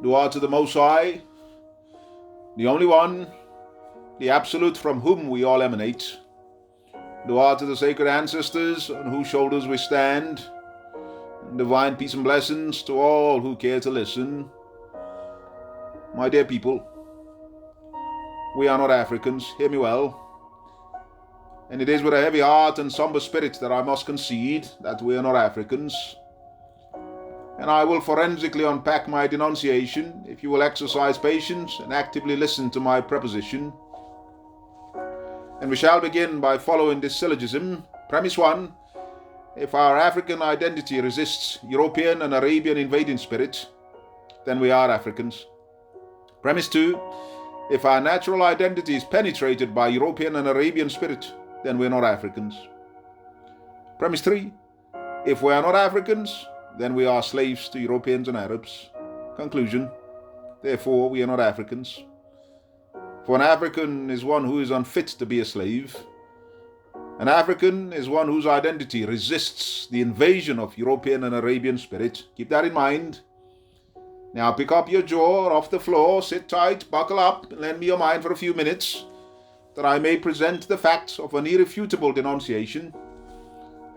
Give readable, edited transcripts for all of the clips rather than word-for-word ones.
Dua to the Most High, the only one, the Absolute from whom we all emanate. Dua to the sacred ancestors on whose shoulders we stand. And divine peace and blessings to all who care to listen. My dear people, we are not Africans, hear me well. And it is with a heavy heart and somber spirit that I must concede that we are not Africans. And I will forensically unpack my denunciation if you will exercise patience and actively listen to my preposition. And we shall begin by following this syllogism. Premise 1. If our African identity resists European and Arabian invading spirit, then we are Africans. Premise 2. If our natural identity is penetrated by European and Arabian spirit, then we are not Africans. Premise 3. If we are not Africans, then we are slaves to Europeans and Arabs. Conclusion. Therefore, we are not Africans. For an African is one who is unfit to be a slave. An African is one whose identity resists the invasion of European and Arabian spirit. Keep that in mind. Now pick up your jaw off the floor, sit tight, buckle up, and lend me your mind for a few minutes, that I may present the facts of an irrefutable denunciation.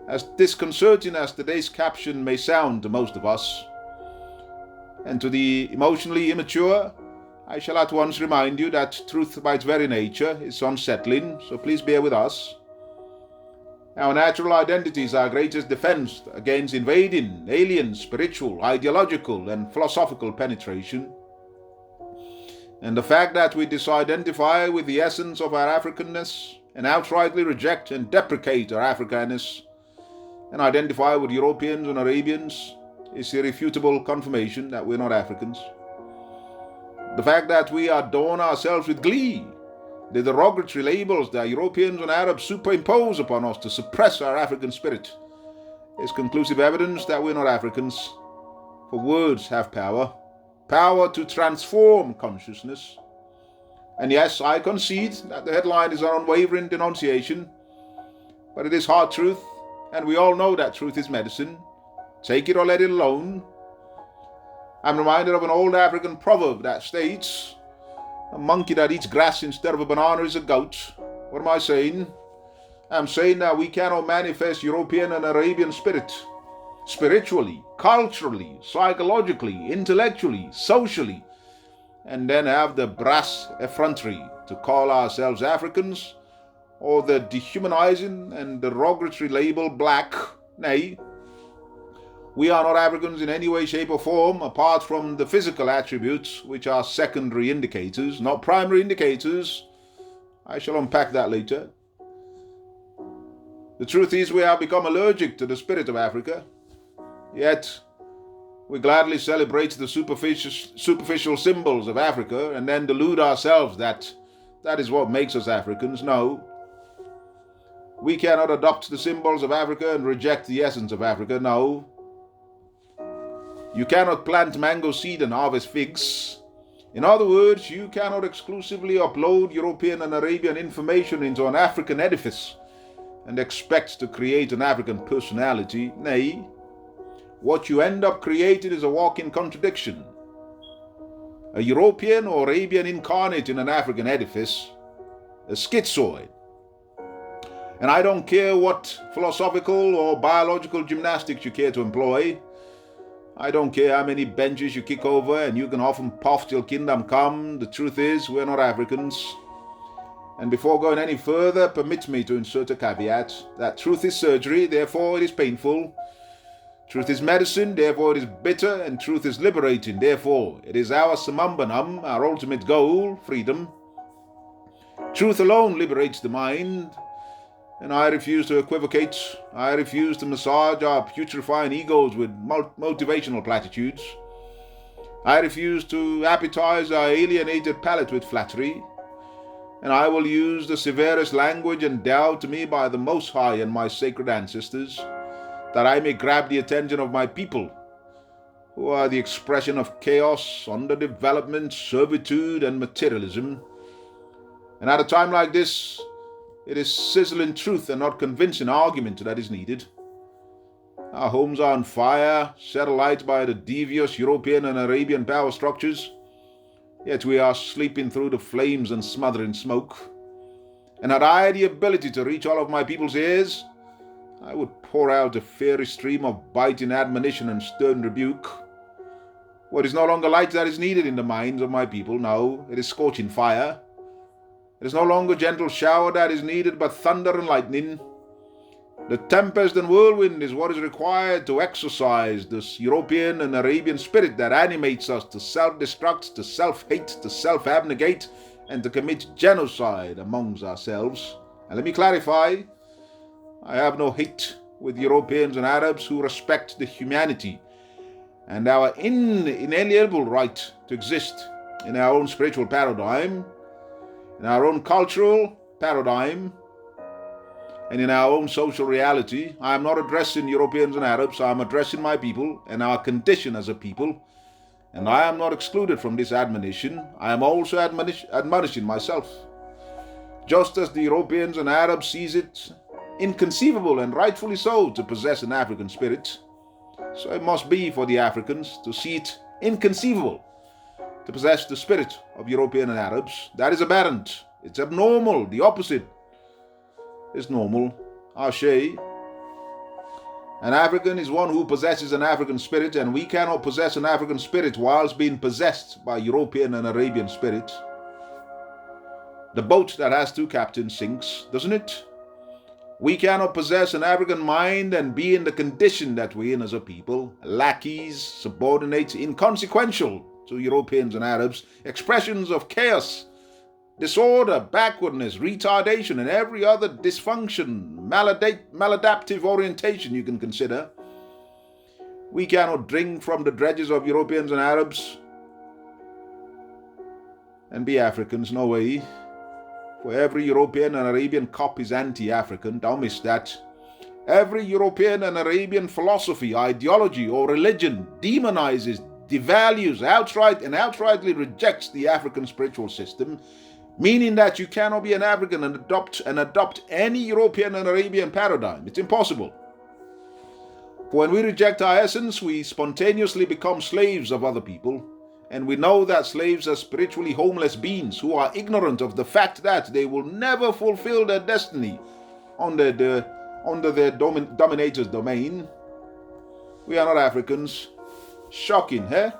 As disconcerting as today's caption may sound to most of us, and to the emotionally immature, I shall at once remind you that truth by its very nature is unsettling, so please bear with us. Our natural identity is our greatest defense against invading, alien, spiritual, ideological, and philosophical penetration. And the fact that we disidentify with the essence of our Africanness and outrightly reject and deprecate our Africanness and identify with Europeans and Arabians is irrefutable confirmation that we're not Africans. The fact that we adorn ourselves with glee, the derogatory labels that Europeans and Arabs superimpose upon us to suppress our African spirit, is conclusive evidence that we're not Africans. For words have power, power to transform consciousness. And yes, I concede that the headline is an unwavering denunciation, but it is hard truth, and we all know that truth is medicine. Take it or let it alone. I'm reminded of an old African proverb that states, a monkey that eats grass instead of a banana is a goat. What am I saying? I'm saying that we cannot manifest European and Arabian spirit spiritually, culturally, psychologically, intellectually, socially, and then have the brass effrontery to call ourselves Africans, or the dehumanizing and derogatory label black. Nay, we are not Africans in any way, shape, or form, apart from the physical attributes, which are secondary indicators, not primary indicators. I shall unpack that later. The truth is, we have become allergic to the spirit of Africa, yet we gladly celebrate the superficial symbols of Africa and then delude ourselves that that is what makes us Africans. No. We cannot adopt the symbols of Africa and reject the essence of Africa. No. You cannot plant mango seed and harvest figs. In other words, you cannot exclusively upload European and Arabian information into an African edifice and expect to create an African personality. Nay, what you end up creating is a walking contradiction. A European or Arabian incarnate in an African edifice, a schizoid. And I don't care what philosophical or biological gymnastics you care to employ. I don't care how many benches you kick over, and you can often puff till kingdom come. The truth is, we're not Africans. And before going any further, permit me to insert a caveat that truth is surgery, therefore it is painful. Truth is medicine, therefore it is bitter, and truth is liberating, therefore it is our samambanam, our ultimate goal, freedom. Truth alone liberates the mind, and I refuse to equivocate. I refuse to massage our putrefying egos with motivational platitudes. I refuse to appetize our alienated palate with flattery, and I will use the severest language endowed to me by the Most High and my sacred ancestors, that I may grab the attention of my people, who are the expression of chaos, underdevelopment, servitude, and materialism. And at a time like this, it is sizzling truth and not convincing argument that is needed. Our homes are on fire, set alight by the devious European and Arabian power structures. Yet we are sleeping through the flames and smothering smoke. And had I the ability to reach all of my people's ears, I would pour out a fiery stream of biting admonition and stern rebuke. What is no longer light that is needed in the minds of my people, no, it is scorching fire. It is no longer gentle shower that is needed, but thunder and lightning. The tempest and whirlwind is what is required to exorcise this European and Arabian spirit that animates us to self-destruct, to self-hate, to self-abnegate, and to commit genocide amongst ourselves. And let me clarify, I have no hate with Europeans and Arabs who respect the humanity and our inalienable right to exist in our own spiritual paradigm, in our own cultural paradigm, and in our own social reality. I am not addressing Europeans and Arabs, I am addressing my people and our condition as a people. And I am not excluded from this admonition. I am also admonishing myself. Just as the Europeans and Arabs sees it inconceivable, and rightfully so, to possess an African spirit, so it must be for the Africans to see it inconceivable to possess the spirit of European and Arabs. That is aberrant. It's abnormal. The opposite is normal. Ashe. An African is one who possesses an African spirit, and we cannot possess an African spirit whilst being possessed by European and Arabian spirit. The boat that has two captains sinks, doesn't it? We cannot possess an African mind and be in the condition that we're in as a people, lackeys, subordinates, inconsequential to Europeans and Arabs, expressions of chaos, disorder, backwardness, retardation, and every other dysfunction, maladaptive orientation you can consider. We cannot drink from the dredges of Europeans and Arabs and be Africans, no way. For every European and Arabian cop is anti-African, don't miss that. Every European and Arabian philosophy, ideology, or religion demonizes, devalues, outrightly rejects the African spiritual system, meaning that you cannot be an African and adopt any European and Arabian paradigm. It's impossible. For when we reject our essence, we spontaneously become slaves of other people. And we know that slaves are spiritually homeless beings who are ignorant of the fact that they will never fulfill their destiny under their dominator's domain. We are not Africans. Shocking, eh?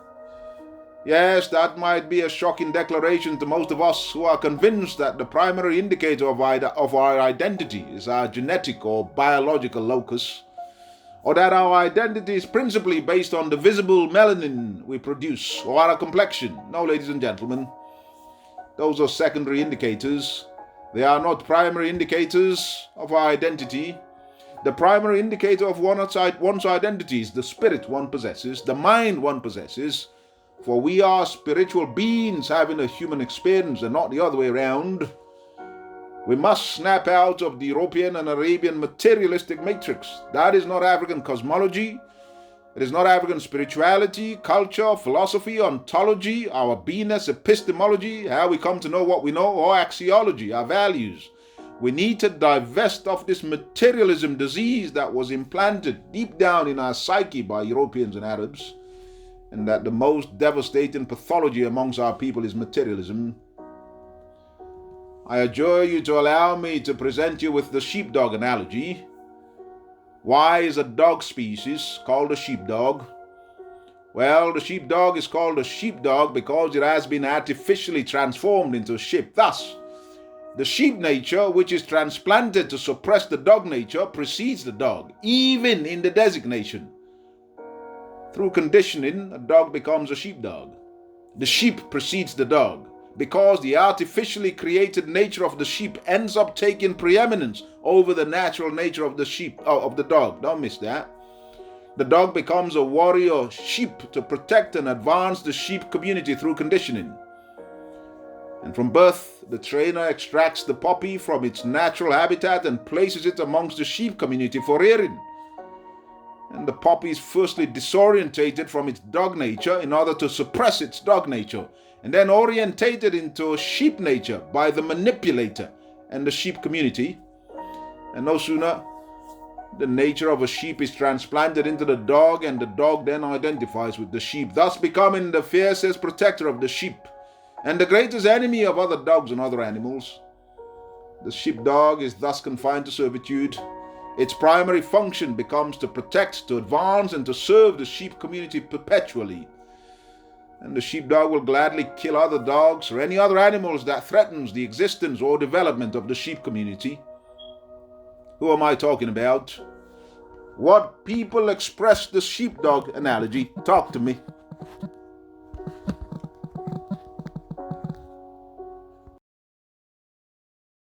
Yes, that might be a shocking declaration to most of us who are convinced that the primary indicator of our identity is our genetic or biological locus, or that our identity is principally based on the visible melanin we produce, or our complexion. No, ladies and gentlemen, those are secondary indicators. They are not primary indicators of our identity. The primary indicator of one's identity is the spirit one possesses, the mind one possesses, for we are spiritual beings having a human experience and not the other way around. We must snap out of the European and Arabian materialistic matrix. That is not African cosmology. It is not African spirituality, culture, philosophy, ontology, our beingness, epistemology, how we come to know what we know, or axiology, our values. We need to divest of this materialism disease that was implanted deep down in our psyche by Europeans and Arabs, and that the most devastating pathology amongst our people is materialism. I adjure you to allow me to present you with the sheepdog analogy. Why is a dog species called a sheepdog? Well, the sheepdog is called a sheepdog because it has been artificially transformed into a sheep. Thus, the sheep nature, which is transplanted to suppress the dog nature, precedes the dog, even in the designation. Through conditioning, a dog becomes a sheepdog. The sheep precedes the dog, because the artificially created nature of the sheep ends up taking preeminence over the natural nature of the dog. Don't miss that. The dog becomes a warrior sheep to protect and advance the sheep community through conditioning. And from birth, the trainer extracts the puppy from its natural habitat and places it amongst the sheep community for rearing. And the puppy is firstly disorientated from its dog nature in order to suppress its dog nature, and then orientated into sheep nature by the manipulator and the sheep community. And no sooner The nature of a sheep is transplanted into the dog, and the dog then identifies with the sheep, thus becoming the fiercest protector of the sheep and the greatest enemy of other dogs and other animals. The sheepdog is thus confined to servitude. Its primary function becomes to protect, to advance, and to serve the sheep community perpetually. And the sheepdog will gladly kill other dogs or any other animals that threatens the existence or development of the sheep community. Who am I talking about? What people express the sheepdog analogy? Talk to me.